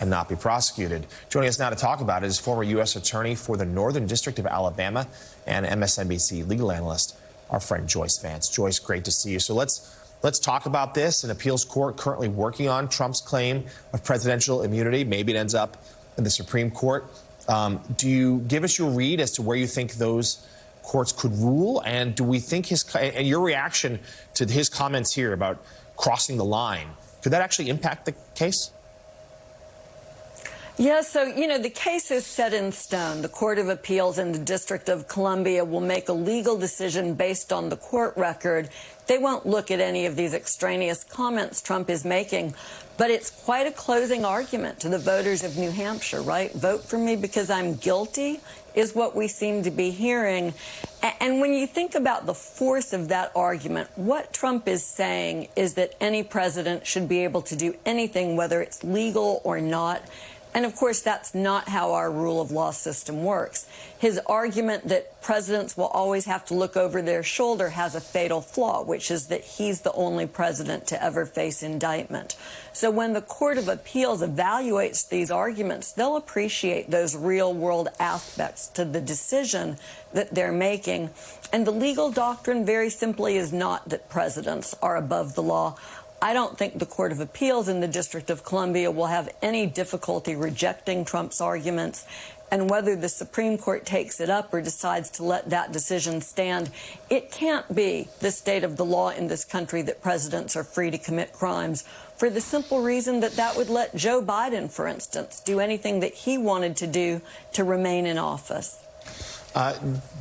and not be prosecuted. Joining us now to talk about it is former U.S. Attorney for the Northern District of Alabama and Msnbc legal analyst, our friend Joyce Vance. Joyce, great to see you. So let's talk about this. An appeals court currently working on Trump's claim of presidential immunity. Maybe it ends up in the Supreme Court. Do you give us your read as to where you think those courts could rule? And do we think and your reaction to his comments here about crossing the line, could that actually impact the case? Yeah, so, the case is set in stone. The Court of Appeals in the District of Columbia will make a legal decision based on the court record. They won't look at any of these extraneous comments Trump is making. But it's quite a closing argument to the voters of New Hampshire, right? Vote for me because I'm guilty is what we seem to be hearing. And when you think about the force of that argument, what Trump is saying is that any president should be able to do anything, whether it's legal or not. And, of course, that's not how our rule of law system works. His argument that presidents will always have to look over their shoulder has a fatal flaw, which is that he's the only president to ever face indictment. So when the Court of Appeals evaluates these arguments, they'll appreciate those real-world aspects to the decision that they're making. And the legal doctrine, very simply, is not that presidents are above the law. I don't think the Court of Appeals in the District of Columbia will have any difficulty rejecting Trump's arguments. And whether the Supreme Court takes it up or decides to let that decision stand, it can't be the state of the law in this country that presidents are free to commit crimes, for the simple reason that that would let Joe Biden, for instance, do anything that he wanted to do to remain in office.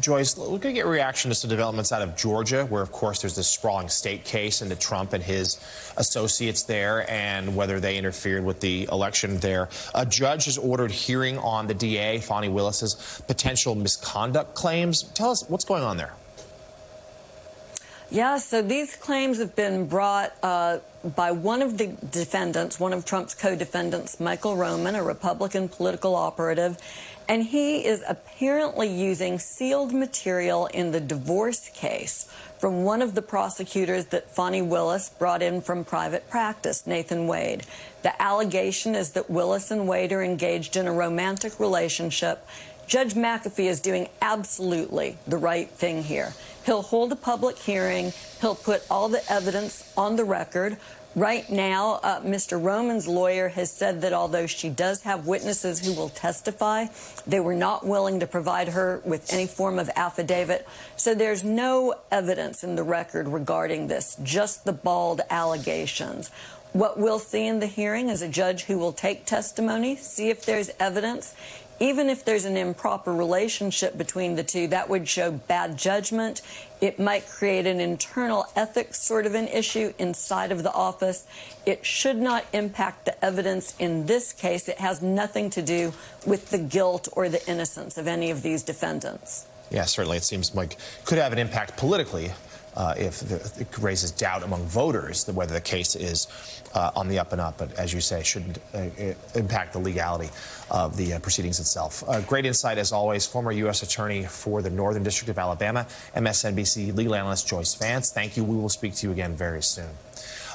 Joyce, we're going to get reaction to some developments out of Georgia, where, of course, there's this sprawling state case into Trump and his associates there and whether they interfered with the election there. A judge has ordered hearing on the DA, Fani Willis's potential misconduct claims. Tell us what's going on there. Yeah, so these claims have been brought by one of the defendants, one of Trump's co-defendants, Michael Roman, a Republican political operative. And he is apparently using sealed material in the divorce case from one of the prosecutors that Fani Willis brought in from private practice, Nathan Wade. The allegation is that Willis and Wade are engaged in a romantic relationship. Judge McAfee is doing absolutely the right thing here. He'll hold a public hearing. He'll put all the evidence on the record. Right now, Mr. Roman's lawyer has said that although she does have witnesses who will testify, they were not willing to provide her with any form of affidavit. So there's no evidence in the record regarding this, just the bald allegations. What we'll see in the hearing is a judge who will take testimony, see if there's evidence. Even if there's an improper relationship between the two, that would show bad judgment. It might create an internal ethics sort of an issue inside of the office. It should not impact the evidence in this case. It has nothing to do with the guilt or the innocence of any of these defendants. Yeah, certainly. It seems like could have an impact politically if it raises doubt among voters whether the case is on the up and up. But as you say, shouldn't impact the legality of the proceedings itself. Great insight, as always, former U.S. Attorney for the Northern District of Alabama, Msnbc legal analyst Joyce Vance. Thank you. We will speak to you again very soon.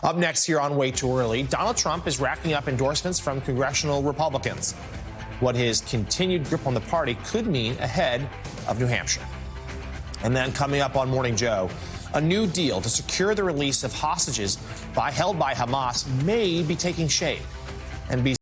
Up next here on Way Too Early, Donald Trump is racking up endorsements from congressional Republicans. What his continued grip on the party could mean ahead of New Hampshire. And then coming up on Morning Joe, a new deal to secure the release of hostages held by Hamas may be taking shape. NBC